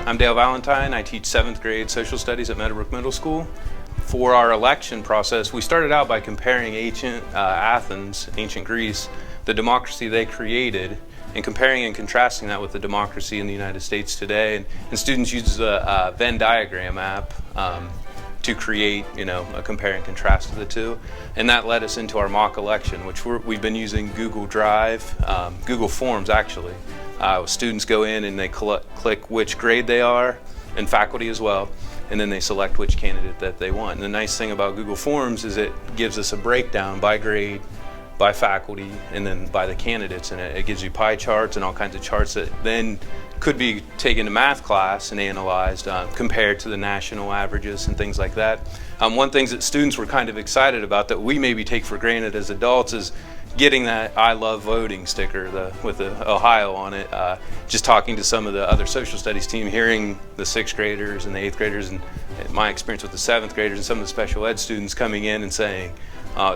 I'm Dale Valentine. I teach 7th grade social studies at Meadowbrook Middle School. For our election process, we started out by comparing ancient Athens, ancient Greece, the democracy they created, and comparing and contrasting that with the democracy in the United States today. And students use a Venn diagram app to create, a compare and contrast of the two. And that led us into our mock election, which we've been using Google Drive, Google Forms actually. Students go in and they click which grade they are, and faculty as well, and then they select which candidate that they want. And the nice thing about Google Forms is it gives us a breakdown by grade, by faculty, and then by the candidates, and it gives you pie charts and all kinds of charts that then could be taken to math class and analyzed, compared to the national averages and things like that. One thing that students were kind of excited about that we maybe take for granted as adults is getting that I love voting sticker with the Ohio on it. Just talking to some of the other social studies team, hearing the 6th graders and the 8th graders, and my experience with the 7th graders and some of the special ed students coming in and saying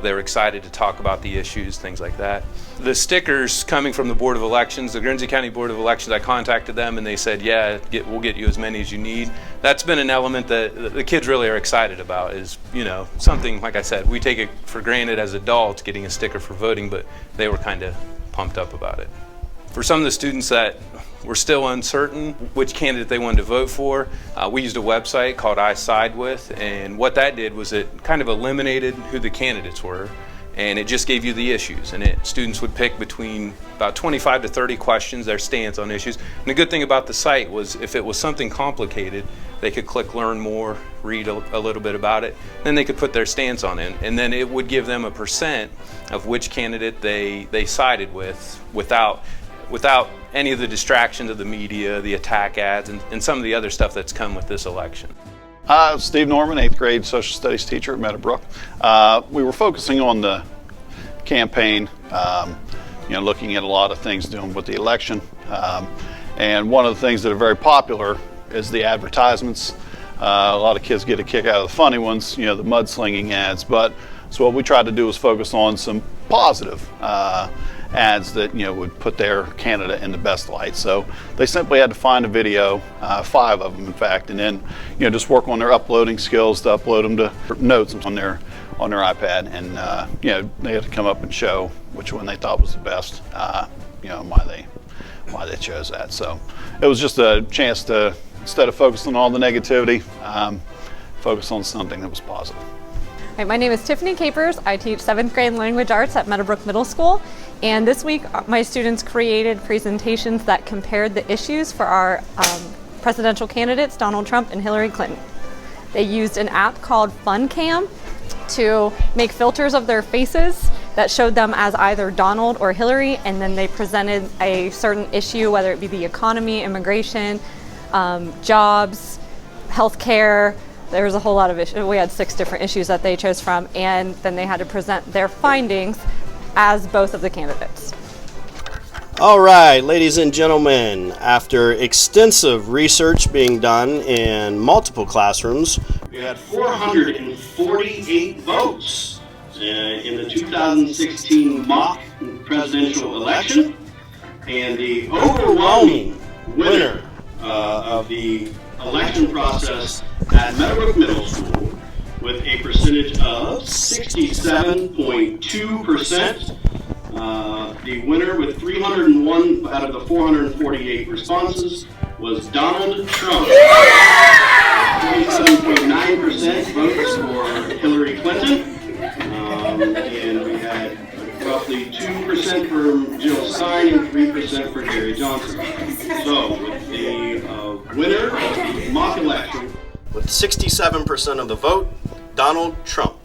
they were excited to talk about the issues, things like that. The stickers coming from the Board of Elections, the Guernsey County Board of Elections, I contacted them and they said, yeah, we'll get you as many as you need. That's been an element that the kids really are excited about, is, something, like I said, we take it for granted as adults getting a sticker for voting, but they were kind of pumped up about it. For some of the students that were still uncertain which candidate they wanted to vote for, we used a website called iSidewith, and what that did was it kind of eliminated who the candidates were, and it just gave you the issues, and students would pick between about 25 to 30 questions, their stance on issues. And the good thing about the site was if it was something complicated, they could click learn more, read a little bit about it, then they could put their stance on it, and then it would give them a percent of which candidate they sided with without any of the distractions of the media, the attack ads, and some of the other stuff that's come with this election. Steve Norman, 8th grade social studies teacher at Meadowbrook. We were focusing on the campaign, looking at a lot of things doing with the election. And one of the things that are very popular is the advertisements. A lot of kids get a kick out of the funny ones, the mudslinging ads. So what we tried to do was focus on some positive ads that would put their candidate in the best light. So they simply had to find a video, 5 of them in fact, and then just work on their uploading skills to upload them to notes on their iPad, and they had to come up and show which one they thought was the best, why they chose that. So it was just a chance to, instead of focusing on all the negativity, focus on something that was positive. Hi, my name is Tiffany Capers. I teach 7th grade language arts at Meadowbrook Middle School, and this week my students created presentations that compared the issues for our presidential candidates, Donald Trump and Hillary Clinton. They used an app called FunCam to make filters of their faces that showed them as either Donald or Hillary, and then they presented a certain issue, whether it be the economy, immigration, jobs, healthcare. There was a whole lot of issues. We had 6 different issues that they chose from, and then they had to present their findings as both of the candidates. All right, ladies and gentlemen, after extensive research being done in multiple classrooms, we had 448 votes in the 2016 mock presidential election, and the overwhelming winner of the election process at Meadowbrook Middle School, with a percentage of 67.2%. The winner with 301 out of the 448 responses was Donald Trump. 27.9% votes for Hillary Clinton, and we had roughly 2% for Jill Stein and 3% for Gary Johnson. So, with the winner of the mock election, with 67% of the vote, Donald Trump.